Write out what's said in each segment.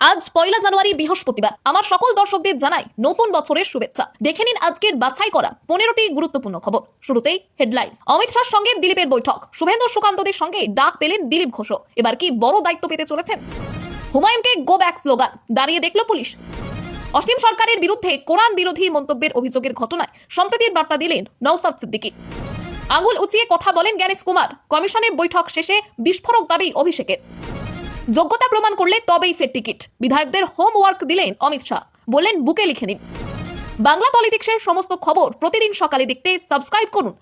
আজ 1 জানুয়ারি বৃহস্পতিবার। আমার সকল দর্শকদের জানাই নতুন বছরের শুভেচ্ছা। দেখে নিন আজকের বাছাই করা 15টি গুরুত্বপূর্ণ খবর। শুরুতেই হেডলাইন্স। অমিত শাহর সঙ্গে দিলীপের বৈঠক। শুভেন্দু সুকান্তদের সঙ্গে ডাক পেলেন দিলীপ ঘোষ। এবার কি বড় দায়িত্ব পেতে চলেছেন? হুমায়ুনকে গো ব্যাক স্লোগান দাঁড়িয়ে দেখল পুলিশ। অসীম সরকারের বিরুদ্ধে কোরআন বিরোধী মন্তব্যের অভিযোগের ঘটনায় সম্প্রীতির বার্তা দিলেন নওশাদ সিদ্দিকী। আঙুল উঁচিয়ে কথা বলেন জ্ঞানেশ কুমার। কমিশনের বৈঠক শেষে বিস্ফোরক দাবি অভিষেকের। যোগ্যতা প্রমাণ করলে তবেই ফের টিকিট। বিধায়কদের হোমওয়ার্ক দিলেন অমিত শাহ, বললেন বুকে লিখে নিন। বাংলা পলিটিক্সের সমস্ত খবর প্রতিদিন সকালে দেখতে সাবস্ক্রাইব করুন।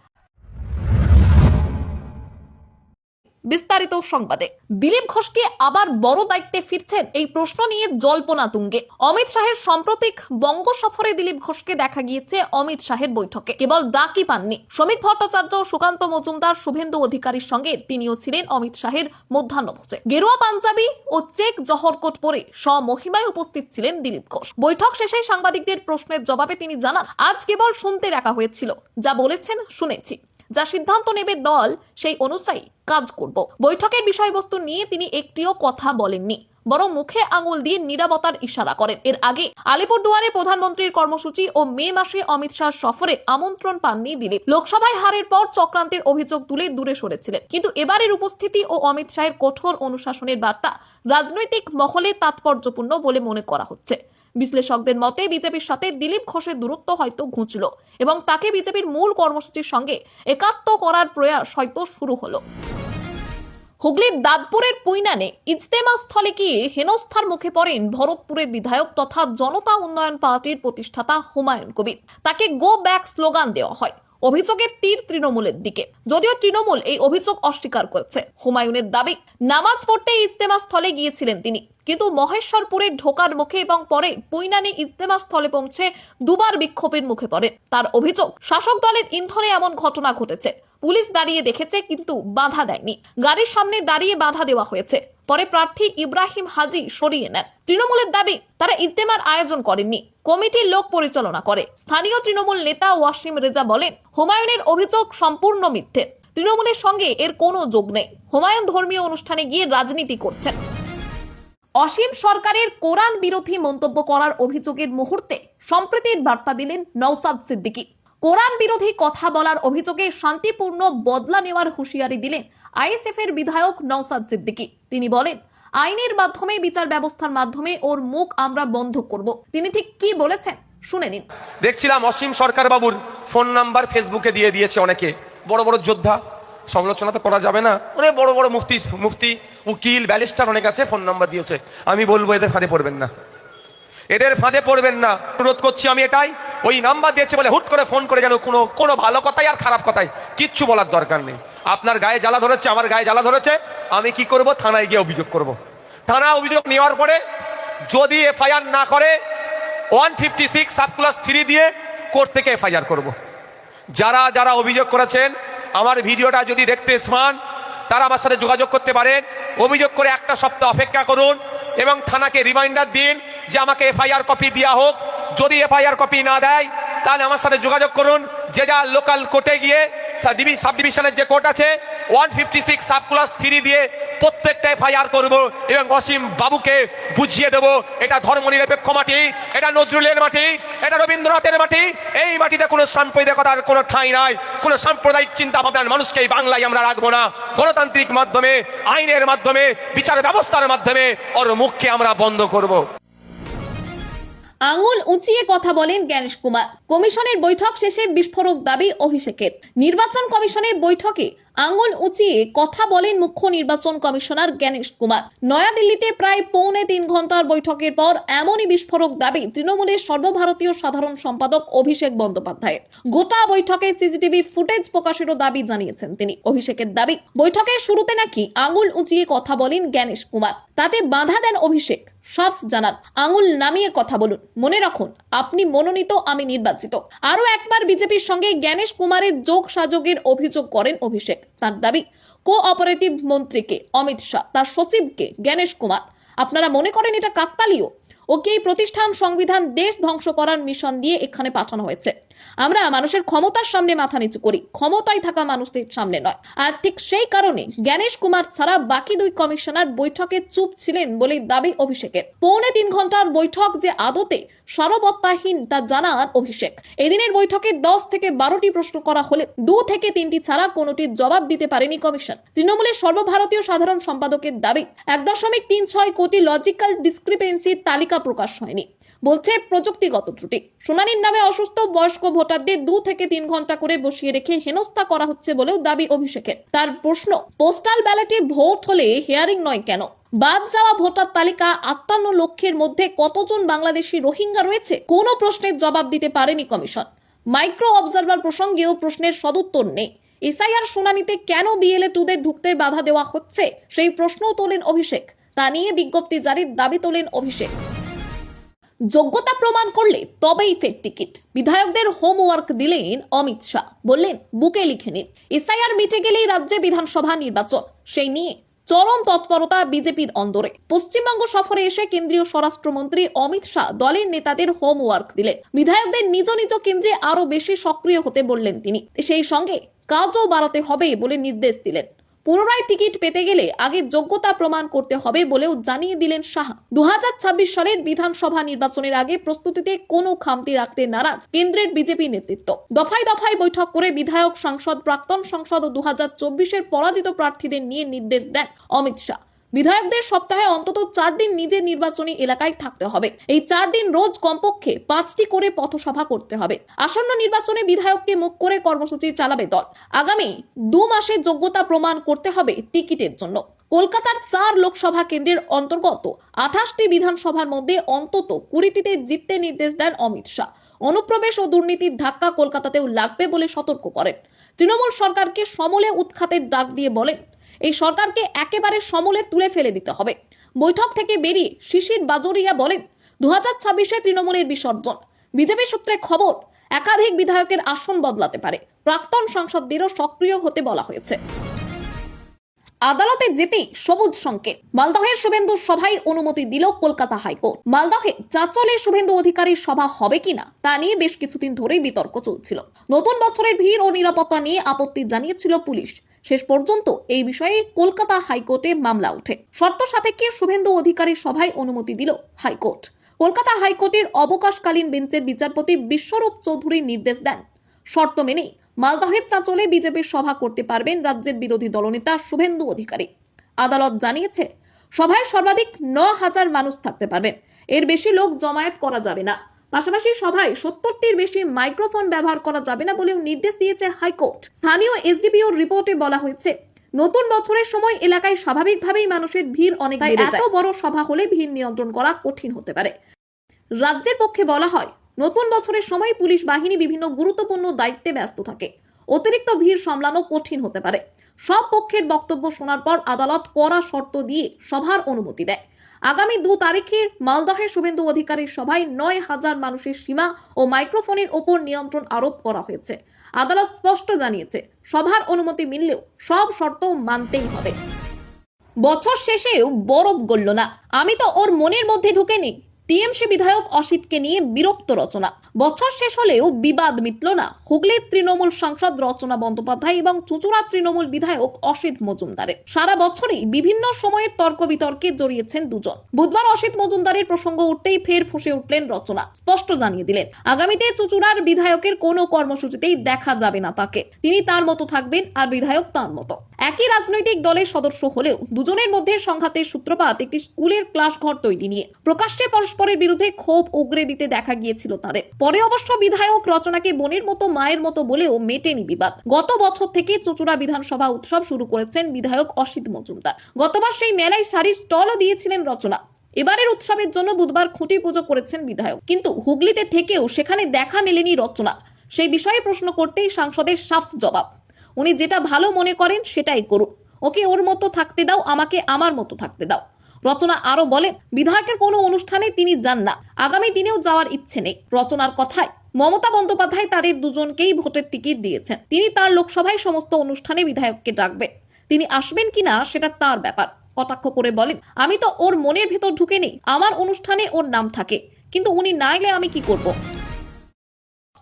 বিস্তারিত সংবাদে। দিলীপ ঘোষকে আবার বড় দায়িত্বে ফিরছেন, এই প্রশ্ন নিয়ে জল্পনা তুঙ্গে। অমিত শাহের সাম্প্রতিক বঙ্গ সফরে দিলীপ ঘোষকে দেখা গিয়েছে অমিত শাহের বৈঠকে। কেবল ডাকই পাননি শ্রমিক ভট্টাচার্য, সুকান্ত মজুমদার, শুভেন্দু অধিকারীর সঙ্গে তিনিও ছিলেন অমিত শাহের মধ্যাহ্নভোজে। গেরুয়া পাঞ্জাবি ও চেক জহরকোট পরে স্বমহিমায় উপস্থিত ছিলেন দিলীপ ঘোষ। বৈঠক শেষে সাংবাদিকদের প্রশ্নের জবাবে তিনি জানান, আজ কেবল শুনতে দেখা হয়েছিল, যা বলেছেন শুনেছি, যা সিদ্ধান্ত নেবে দল সেই অনুযায়ী কাজ করব। বৈঠকের বিষয়বস্তু নিয়ে তিনি একটিও কথা বলেননি, বরং মুখে আঙুল দিয়ে নীরবতার ইশারা করেন। এর আগে আলিপুরদুয়ারে প্রধানমন্ত্রীর কর্মসূচি ও মে মাসে অমিত শাহ সফরে আমন্ত্রণ পাননি দিলীপ। লোকসভায় হারের পর চক্রান্তের অভিযোগ তুলে দূরে সরেছিলেন, কিন্তু এবারের উপস্থিতি ও অমিত শাহের কঠোর অনুশাসনের বার্তা রাজনৈতিক মহলে তাৎপর্যপূর্ণ বলে মনে করা হচ্ছে। বিশ্লেষকদের মতে বিজেপির সাথে দিলীপ ঘোষের দূরত্ব হয়তো ঘুঁচল এবং তাকে বিজেপির মূল কর্মসূচির সঙ্গে একাত্ম করার প্রয়াস হয়তো শুরু হলো। হুগলির দাঁতপুরের পুইনানে ইজতেমা স্থলে গিয়ে হেনস্থার মুখে পড়েন ভরতপুরের বিধায়ক তথা জনতা উন্নয়ন পার্টির প্রতিষ্ঠাতা হুমায়ুন কবির। তাকে গো ব্যাক স্লোগান দেওয়া হয়। অভিযোগের তীর তৃণমূলের দিকে, যদিও তৃণমূল এই অভিযোগ অস্বীকার করেছে। হুমায়ুনের দাবি, নামাজ পড়তে ইজতেমা স্থলে গিয়েছিলেন তিনি, কিন্তু মহেশ্বরপুরে ঢোকার মুখে এবং পরে পুইনানি ইজতেমা স্থলে পৌঁছে দুবার বিক্ষোভের মুখে পড়েন। তার অভিযোগ, শাসক দলের ইন্ধনে এমন ঘটনা ঘটেছে। পুলিশ দাঁড়িয়ে দেখেছে কিন্তু বাধা দেয়নি, গাড়ির সামনে দাঁড়িয়ে বাধা দেওয়া হয়েছে। পরে প্রার্থী ইব্রাহিম হাজি সরিয়ে নেন। তৃণমূলের দাবি, তারা ইজতেমার আয়োজন করেননি, কমিটির লোক পরিচালনা করে। স্থানীয় তৃণমূল নেতা ওয়াসিম রেজা বলেন, হুমায়ুনের অভিযোগ সম্পূর্ণ মিথ্যে, তৃণমূলের সঙ্গে এর কোনো যোগ নেই। হুমায়ুন ধর্মীয় অনুষ্ঠানে গিয়ে রাজনীতি করছেন। অসীম সরকারের কোরআন বিরোধী মন্তব্য করার অভিযোগের মুহূর্তে সম্প্রীতির বার্তা দিলেন নওশাদ সিদ্দিকী। কোরআন বিরোধী কথা বলার অভিযোগে শান্তিপূর্ণ বদলা নেওয়ার হুঁশিয়ারি দিলেন আইএসএফ এর বিধায়ক নওশাদ সিদ্দিকী। তিনি বলেন, আইনের মাধ্যমে, বিচার ব্যবস্থার মাধ্যমে ওর মুখ আমরা বন্ধ করব। তিনি ঠিক কি বলেছেন শুনে নিন। দেখছিলাম অসীম সরকার বাবুর ফোন নাম্বার ফেসবুকে দিয়ে দিয়েছে অনেকে। বড় বড় যোদ্ধা, সমালোচনা তো করা যাবে না, অনেক বড় বড় মুফতি, উকিল, ব্যারিস্টার অনেক আছে, ফোন নাম্বার দিয়েছে। আমি বলবো এদের ফাঁদে পড়বেন না, এদের ফাঁদে পড়বেন না। অনুরোধ করছি আমি এটাই, ওই নাম্বার দিয়েছে বলে হুট করে ফোন করে যেন কোনো ভালো কথাই আর খারাপ কথাই কিচ্ছু বলার দরকার নেই। আপনার গায়ে জ্বালা ধরেছে, আমার গায়ে জ্বালা ধরেছে, আমি কি করব? থানায় গিয়ে অভিযোগ করব। থানা অভিযোগ নেওয়ার পরে যদি এফআইআর না করে 156 সাবক্লাস 3 দিয়ে কোর্ট থেকে এফআইআর করব। যারা যারা অভিযোগ করেছেন, আমার ভিডিওটা যদি দেখতে চান তারা আমার সাথে যোগাযোগ করতে পারেন। অভিযোগ করে একটা সপ্তাহ অপেক্ষা করুন এবং থানাকে রিমাইন্ডার দিন যে আমাকে এফআইআর কপি দেওয়া হোক। যদি এফআইআর কপি না দেয় তাহলে আমার সাথে যোগাযোগ করুন। যে যা লোকাল কোর্টে গিয়ে, সাব ডিভিশনের যে কোর্ট আছে, 156 সাবক্লাস 3 দিয়ে প্রত্যেকটা এফআইআর করব এবং অসীম বাবুকে বুঝিয়ে দেব এটা ধর্মনিরপেক্ষ মাটি, এটা নজরুলের মাটি, এটা রবীন্দ্রনাথের মাটি। এই মাটিতে কোনো সাম্প্রদায়িকতার কোনো ঠাঁই নাই, কোনো সাম্প্রদায়িক চিন্তা ভাবনার মানুষকে এই বাংলায় আমরা রাখবো না। গণতান্ত্রিক মাধ্যমে, আইনের মাধ্যমে, বিচার ব্যবস্থার মাধ্যমে ওর মুখকে আমরা বন্ধ করব। আঙুল উঁচিয়ে কথা বলেন জ্ঞানেশ কুমার। কমিশনের বৈঠক শেষে বিস্ফোরক দাবি অভিষেকের। নির্বাচন কমিশনের বৈঠকে আঙুল উঁচিয়ে কথা বলেন মুখ্য নির্বাচন কমিশনার জ্ঞানেশ কুমার। নয়াদিল্লিতে প্রায় 3.25 ঘন্টার বৈঠকের পর এমনই বিস্ফোরক দাবি তৃণমূলের সর্বভারতীয় সাধারণ সম্পাদক অভিষেক বন্দ্যোপাধ্যায়ের। গোটা বৈঠকে সিসিটিভি ফুটেজ প্রকাশেরও দাবি জানিয়েছেন তিনি। অভিষেকের দাবি, বৈঠকের শুরুতে নাকি আঙুল উঁচিয়ে কথা বলেন জ্ঞানেশ কুমার, তাতে বাধা দেন অভিষেক। সাফ জানান, আঙুল নামিয়ে কথা বলুন, মনে রাখুন আপনি মনোনীত, আমি নির্বাচিত। আরো একবার বিজেপির সঙ্গে জ্ঞানেশ কুমারের যোগ সাজগের অভিযোগ করেন অভিষেক। তার দাবি, কোঅপারেটিভ মন্ত্রীকে অমিত শাহ, তার সচিবকে জ্ঞানেশ কুমার। আপনারা মনে করেন এটা কাকতালীয়? ওকে এই প্রতিষ্ঠান সংবিধান দেশ ধ্বংস করার মিশন দিয়ে এখানে পাঠানো হয়েছে। আমরা মানুষের ক্ষমতার সামনে মাথা নিচু করি, ক্ষমতায় থাকা মানুষদের সামনে নয়। আর ঠিক সেই কারণে জ্ঞানেশ কুমার ছাড়া বাকি দুই কমিশনার বৈঠকে চুপ ছিলেন বলে দাবি অভিষেকের। 3.5 ঘন্টার বৈঠক যে আদতে সারবত্তাহীন তা জানান অভিষেক। এদিনের বৈঠকে 10 থেকে 12টি প্রশ্ন করা হলে 2 থেকে 3টি ছাড়া কোনোটির জবাব দিতে পারেনি কমিশন। তৃণমূলের সর্বভারতীয় সাধারণ সম্পাদকের দাবি 1.36 কোটি লজিক্যাল ডিসক্রিপেন্সির তালিকা প্রকাশ হয়নি, বলছে প্রযুক্তিগত ত্রুটি। শুনানির নামে অসুস্থ বয়স্ক ভোটারদের 2 থেকে 3 ঘন্টা করে বসিয়ে রেখে হেনস্থা করা হচ্ছে বলেও দাবি অভিষেকের। তার প্রশ্ন, পোস্টাল ব্যালটে ভোট হলে হিয়ারিং নয় কেন? বাদ যাওয়া ভোটার তালিকা 58 লক্ষের মধ্যে কতজন বাংলাদেশি রোহিঙ্গা রয়েছে? কোনো প্রশ্নের জবাব দিতে পারেনি কমিশন। মাইক্রো অবজারভার প্রসঙ্গেও প্রশ্নের সদুত্তর নেই। এসআইআর শুনানিতে কেন বিএলএ 2দের ঢুকতে বাধা দেওয়া হচ্ছে সেই প্রশ্নও তোলেন অভিষেক। তা নিয়ে বিজ্ঞপ্তি জারির দাবি তোলেন অভিষেক। যোগ্যতা প্রমাণ করলে তবেই ফের টিকিট, বিধায়কদের হোমওয়ার্ক দিলেন অমিত শাহ। বললেন বুকে লিখে নিন, এসআইআর মিটে গেলেই রাজ্যে বিধানসভা নির্বাচন। সেই নিয়ে চরম তৎপরতা বিজেপির অন্দরে। পশ্চিমবঙ্গ সফরে এসে কেন্দ্রীয় স্বরাষ্ট্রমন্ত্রী অমিত শাহ দলের নেতাদের হোমওয়ার্ক দিলেন। বিধায়কদের নিজ নিজ কেন্দ্রে আরো বেশি সক্রিয় হতে বললেন তিনি। সেই সঙ্গে কাজও বাড়াতে হবে বলে নির্দেশ দিলেন। পুনরায় টিকিট পেতে গেলে আগে যোগ্যতা প্রমাণ করতে হবে বলেও জানিয়ে দিলেন শাহ। 2026 সালের বিধানসভা নির্বাচনের আগে প্রস্তুতিতে কোনো খামতি রাখতে নারাজ কেন্দ্রের বিজেপি নেতৃত্ব। দফায় দফায় বৈঠক করে বিধায়ক, সাংসদ, প্রাক্তন সাংসদ ও 2024-এর পরাজিত প্রার্থীদের নিয়ে নির্দেশ দেন অমিত শাহ। বিধায়কদের সপ্তাহে অন্তত 4 দিন নিজের নির্বাচনী এলাকায় থাকতে হবে। এই 4 দিন রোজ কমপক্ষে 5টি করে পথসভা করতে হবে। আসন্ন নির্বাচনে বিধায়ককে মুখ করে কর্মসূচি চালাবে দল। আগামী 2 মাসে যোগ্যতা প্রমাণ করতে হবে টিকিটের জন্য। কলকাতার 4 লোকসভা কেন্দ্রের অন্তর্গত 28টি বিধানসভার মধ্যে অন্তত 20টিতে জিততে নির্দেশ দেন অমিত শাহ। অনুপ্রবেশ ও দুর্নীতির ধাক্কা কলকাতাতেও লাগবে বলে সতর্ক করেন। তৃণমূল সরকারকে সমূলে উৎখাতের ডাক দিয়ে বলেন, এই সরকারকে একেবারে সমূলে তুলে ফেলে দিতে হবে। বৈঠক থেকে বেরিয়ে শিশির বাজোরিয়া বলেন, 2026-এ তৃণমূলের বিসর্জন। বিজেপি সূত্রে খবর, একাধিক বিধায়কের আসন বদলাতে পারে। প্রাক্তন সাংসদদেরও সক্রিয় হতে বলা হয়েছে। আদালতে যেতেই সবুজ সংকেত, মালদহের শুভেন্দু সভায় অনুমতি দিল কলকাতা হাইকোর্ট। মালদহে চাঁচলে শুভেন্দু অধিকারীর সভা হবে কিনা তা নিয়ে বেশ কিছুদিন ধরেই বিতর্ক চলছিল। নতুন বছরের ভিড় ও নিরাপত্তা নিয়ে আপত্তি জানিয়েছিল পুলিশ। শেষ পর্যন্ত এই বিষয়ে কলকাতা হাইকোর্টে মামলা ওঠে। শর্ত সাপেক্ষে শুভেন্দু অধিকারীর সভায় অনুমতি দিল হাইকোর্ট। কলকাতা হাইকোর্টের অবকাশকালীন বেঞ্চের বিচারপতি বিশ্বরূপ চৌধুরী নির্দেশ দেন, শর্ত মেনেই মালদহের চাঁচলে বিজেপির সভা করতে পারবেন রাজ্যের বিরোধী দলনেতা শুভেন্দু অধিকারী। আদালত জানিয়েছে, সভায় সর্বাধিক 9,000 মানুষ থাকতে পারবেন, এর বেশি লোক জমায়েত করা যাবে না। পাশাপাশি সভায় 70টির বেশি মাইক্রোফোন ব্যবহার করা যাবে না বলেও নির্দেশ দিয়েছে হাইকোর্ট। স্থানীয় এসডিপিওর রিপোর্টে বলা হয়েছে, নতুন বছরের সময় এলাকায় স্বাভাবিকভাবেই মানুষের ভিড় অনেক বেড়ে যায়। এত বড় সভা হলে ভিড় নিয়ন্ত্রণ করা কঠিন হতে পারে। রাজ্যের পক্ষে বলা হয়, নতুন বছরের সময় পুলিশ বাহিনী বিভিন্ন গুরুত্বপূর্ণ দায়িত্বে ব্যস্ত থাকে, অতিরিক্ত ভিড় সামলানো কঠিন হতে পারে। সব পক্ষের বক্তব্য শোনার পর আদালত কড়া শর্ত দিয়ে সভার অনুমতি দেয়। আগামী 2 তারিখে মালদহে শুভেন্দু অধিকারীর সভায় 9,000 মানুষের সীমা ও মাইক্রোফোনের ওপর নিয়ন্ত্রণ আরোপ করা হয়েছে। আদালত স্পষ্ট জানিয়েছে, সভার অনুমতি মিললেও সব শর্ত মানতেই হবে। বছর শেষেও বরফ গলল না, আমি তো ওর মনের মধ্যে ঢুকে নেই। টিএমসি বিধায়ক অসিতকে নিয়ে বিরক্ত রচনা। বছর শেষ হলেও বিবাদ মিটল না হুগলির তৃণমূল সাংসদ রচনা বন্দ্যোপাধ্যায় এবং চুঁচুড়া তৃণমূল বিধায়ক অসিত মজুমদারের। সারা বছরই বিভিন্ন সময়ে তর্ক বিতর্কে জড়িয়েছেন দুজন। বুধবার অসিত মজুমদারের প্রসঙ্গ উঠতেই ফের ফুঁসে উঠলেন রচনা। স্পষ্ট জানিয়ে দিলেন, আগামীতে চুঁচুড়ার বিধায়কের কোনো কর্মসূচিতেই দেখা যাবে না তাকে। তিনি তার মতো থাকবেন আর বিধায়ক তার মতো। একই রাজনৈতিক দলের সদস্য হলেও দুজনের মধ্যে সংঘাতের সূত্রপাত একটি স্কুলের ক্লাস ঘর তৈরি নিয়ে। প্রকাশ্যে পরস্পরের বিরুদ্ধে ক্ষোভ উগরে দিতে দেখা গিয়েছিল তাদের। পরে অবশ্য বিধায়ক রচনাকে বোনের মতো মায়ের মতো বলেও মেটেনি বিবাদ। গত বছর থেকে চুঁচুড়া বিধানসভা উৎসব শুরু করেছেন বিধায়ক অসিত মজুমদার। গতবার সেই মেলায় শাড়ির স্টলও দিয়েছিলেন রচনা। এবারের উৎসবের জন্য বুধবার খুঁটি পুজো করেছেন বিধায়ক, কিন্তু হুগলিতে থেকেও সেখানে দেখা মেলেনি রচনা। সেই বিষয়ে প্রশ্ন করতেই সাংসদের সাফ জবাব, উনি যেটা ভালো মনে করেন সেটাই করুন, ওকে ওর মতো থাকতে দাও, আমাকে আমার মতো থাকতে দাও। রচনা আরো বলেন, বিধায়কের কোনো অনুষ্ঠানে তিনি যান না, আগামী দিনেও যাওয়ার ইচ্ছে নেই। রচনার কথায়, মমতা বন্দ্যোপাধ্যায় তাদের দুজনকেই ভোটের টিকিট দিয়েছেন। তিনি তার লোকসভায় সমস্ত অনুষ্ঠানে বিধায়ককে ডাকবেন, তিনি আসবেন কিনা সেটা তার ব্যাপার। কটাক্ষ করে বলেন, আমি তো ওর মনের ভেতর ঢুকে নেই, আমার অনুষ্ঠানে ওর নাম থাকে, কিন্তু উনি না এলে আমি কি করব।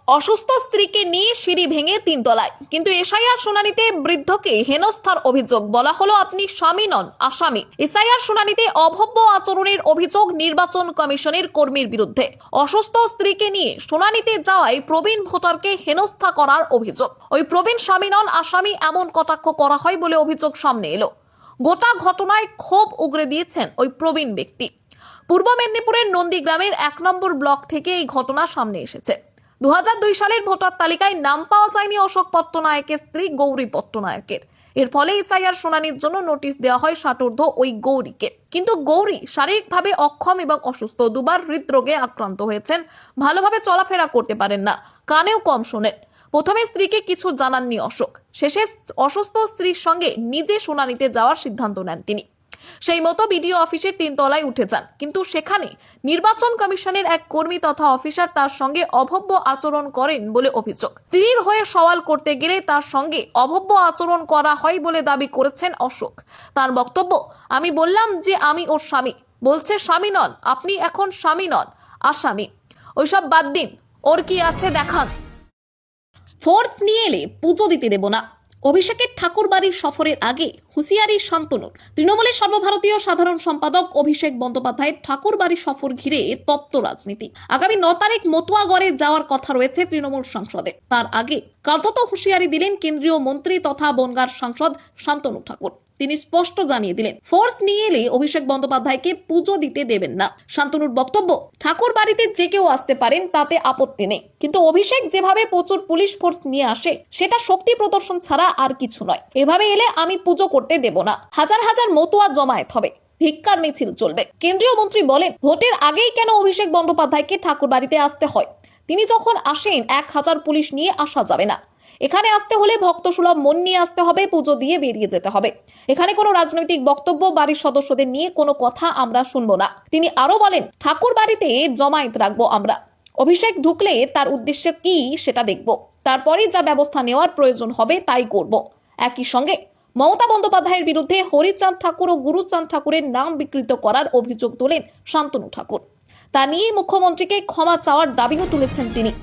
অসুস্থ স্ত্রীকে নিয়ে সিঁড়ি ভেঙে 3 তলায়, কিন্তু এসআইআর শুনানিতে বৃদ্ধকে হেনস্থার অভিযোগ। বলা হলো আপনি স্বামী নন, আসামি। এসআইআর শুনানিতে অভব্য আচরণের অভিযোগ নির্বাচন কমিশনের কর্মীর বিরুদ্ধে। অসুস্থ স্ত্রীকে নিয়ে শুনানিতে যাওয়ায় প্রবীণ ভোটারকে হেনস্থা করার অভিযোগ। ওই প্রবীণ স্বামী নন, আসামি এমন কটাক্ষ করা হয় বলে অভিযোগ সামনে এলো। গোটা ঘটনায় ক্ষোভ উগরে দিয়েছেন ওই প্রবীণ ব্যক্তি। পূর্ব মেদিনীপুরের নন্দীগ্রামের 1 নম্বর ব্লক থেকে এই ঘটনা সামনে এসেছে। 2002 সালের ভোটার তালিকায় নাম পাওয়া যায়নি অশোক পট্টনায়কের স্ত্রী গৌরী পট্টনায়কের। এর ফলে এসআইআর শুনানির জন্য নোটিশ দেওয়া হয় ষাটোর্ধ্ব ওই গৌরীকে। কিন্তু গৌরী শারীরিকভাবে অক্ষম এবং অসুস্থ, দুবার হৃদরোগে আক্রান্ত হয়েছেন, ভালোভাবে চলাফেরা করতে পারেন না, কানেও কম শোনেন। প্রথমে স্ত্রীকে কিছু জানাননি অশোক, শেষে অসুস্থ স্ত্রীর সঙ্গে নিজে শুনানিতে যাওয়ার সিদ্ধান্ত নেন তিনি। সেই মতো বিডিও অফিসের 3 তলায় উঠে যান, কিন্তু সেখানে নির্বাচন কমিশনের এক কর্মী তথা অফিসার তার সঙ্গে অভব্য আচরণ করেন বলে অভিযোগ। স্ত্রীর হয়ে সওয়াল করতে গেলে তার সঙ্গে অভব্য আচরণ করা হয় বলে দাবি করেছেন অশোক। তার বক্তব্য, আমি বললাম যে আমি ওর স্বামী, বলছে স্বামী নন, আপনি এখন স্বামী নন, আসামি। ওইসব বাদ দিন, ওর কি আছে দেখান। ফোর্স নিয়ে এলে পুজো দিতে দেব না। অভিষেকের ঠাকুরবাড়ির সফরের আগে হুঁশিয়ারি শান্তনুর। তৃণমূলের সর্বভারতীয় সাধারণ সম্পাদক অভিষেক বন্দ্যোপাধ্যায়ের ঠাকুরবাড়ি সফর ঘিরে তপ্ত রাজনীতি। আগামী 9 তারিখ মতুয়াগড়ে যাওয়ার কথা রয়েছে তৃণমূল সংসদে। তার আগে কার্যত হুঁশিয়ারি দিলেন কেন্দ্রীয় মন্ত্রী তথা বনগাঁর সাংসদ শান্তনু ঠাকুর। তিনি স্পষ্ট জানিয়ে দিলেন, ফোর্স নিয়ে এলে অভিষেক বন্দ্যোপাধ্যায়কে পুজো দিতে দেবেন না। শান্তনুর বক্তব্য, ঠাকুর বাড়িতে যে কেউ আসতে পারেন, তাতে আপত্তি নেই, কিন্তু অভিষেক যেভাবে প্রচুর পুলিশ ফোর্স নিয়ে আসে সেটা শক্তি প্রদর্শন ছাড়া আর কিছু নয়। এভাবে এলে আমি পুজো করতে দেব না। হাজার হাজার মতুয়া জমায়েত হবে, ধিক্কার মিছিল চলবে। কেন্দ্রীয় মন্ত্রী বলেন, ভোটের আগেই কেন অভিষেক বন্দ্যোপাধ্যায়কে ঠাকুর বাড়িতে আসতে হয়? তিনি যখন আসেন 1000 পুলিশ নিয়ে আসা যাবে না। এখানে আসতে হলে ভক্তসুলভ মন নিয়ে আসতে হবে, পুজো দিয়ে বেরিয়ে যেতে হবে। এখানে কোনো রাজনৈতিক বক্তব্য, বাড়ির সদস্যদের নিয়ে কোনো কথা আমরা শুনবো না। তিনি আরো বলেন, ঠাকুর বাড়িতে জমায়েত রাখবো আমরা। অভিষেক ঢুকলে তার উদ্দেশ্য কি সেটা দেখব, তারপরে যা ব্যবস্থা নেওয়ার প্রয়োজন হবে তাই করব। একই সঙ্গে মমতা বন্দ্যোপাধ্যায়ের বিরুদ্ধে হরিচাঁদ ঠাকুর ও গুরুচাঁদ ঠাকুরের নাম বিকৃত করার অভিযোগ তোলেন শান্তনু ঠাকুর। তা নিয়ে মুখ্যমন্ত্রীকে ক্ষমা চাওয়ার দাবিও তুলেছেন তিনি।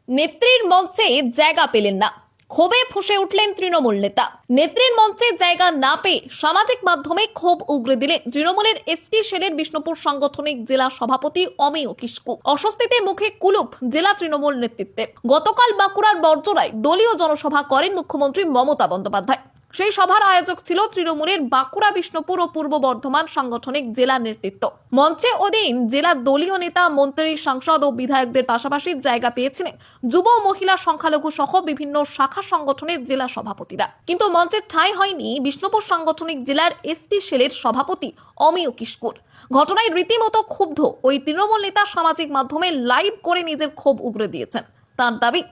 নেত্রীর মঞ্চে জায়গা পেলেন না, ক্ষোভে ফুঁসে উঠলেন তৃণমূল নেতা। নেত্রীর মঞ্চে জায়গা না পেয়ে সামাজিক মাধ্যমে ক্ষোভ উগরে দিলেন তৃণমূলের এসটি সেলের বিষ্ণুপুর সাংগঠনিক জেলা সভাপতি অমিয় কিস্কু। অস্বস্তিতে মুখে কুলুপ জেলা তৃণমূল নেতৃত্বের। গতকাল বাঁকুড়ার বর্জরায় দলীয় জনসভা করেন মুখ্যমন্ত্রী মমতা বন্দ্যোপাধ্যায়। সেই সভার আয়োজক ছিল তৃণমূলের বাঁকুড়া, বিষ্ণুপুর ও পূর্ব বর্ধমান সাংগঠনিক জেলা নেতৃত্ব। মঞ্চে ওদিন জেলার দলীয় নেতা, মন্ত্রী, সাংসদ ও বিধায়কদের পাশাপাশি জায়গা পেয়েছিলেন যুব, মহিলা, সংখ্যালঘু সহ বিভিন্ন শাখা সংগঠনের জেলা সভাপতিরা। কিন্তু মঞ্চের ঠাঁই হয়নি বিষ্ণুপুর সাংগঠনিক জেলার এসটি সেলের সভাপতি অমিয় কিস্কুর। ঘটনায় রীতিমতো ক্ষুব্ধ ওই তৃণমূল নেতা সামাজিক মাধ্যমে লাইভ করে নিজের ক্ষোভ উগরে দিয়েছেন। তার দাবি,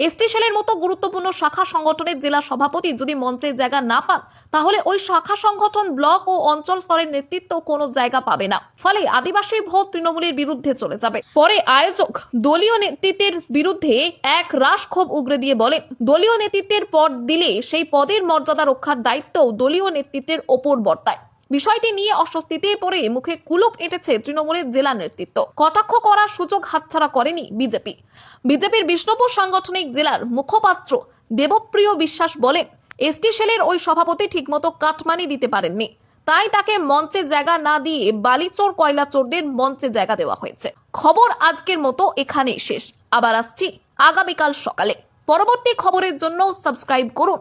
এসটি সেলের মতো গুরুত্বপূর্ণ শাখা সংগঠনের জেলা সভাপতি যদি মঞ্চের জায়গা না পান, তাহলে ওই শাখা সংগঠন ব্লক ও অঞ্চল স্তরের নেতৃত্ব কোনো জায়গা পাবে না। ফলে আদিবাসী ভোট তৃণমূলের বিরুদ্ধে চলে যাবে। পরে আয়োজক দলীয় নেতৃত্বের বিরুদ্ধে এক রাশ ক্ষোভ উগরে দিয়ে বলেন, দলীয় নেতৃত্বের পদ দিলে সেই পদের মর্যাদা রক্ষার দায়িত্বও দলীয় নেতৃত্বের ওপর বর্তায়। বিষয়টি নিয়ে অস্বস্তিতে পড়ে মুখে কুলুপ এঁটেছে তৃণমূলের জেলা নেতৃত্ব। কটাক্ষ করার সুযোগ হাতছাড়া করেনি বিজেপি। বিজেপির বিষ্ণুপুর সাংগঠনিক জেলার মুখপাত্র দেবপ্রিয় বিশ্বাস বলেন, এসটি সেলের ওই সভাপতি ঠিকমতো কাটমানি দিতে পারেননি, তাই তাকে মঞ্চে জায়গা না দিয়ে বালিচোর, কয়লাচোরদের মঞ্চে জায়গা দেওয়া হয়েছে। খবর আজকের মতো এখানেই শেষ। আবার আসছি আগামীকাল সকালে। পরবর্তী খবরের জন্য সাবস্ক্রাইব করুন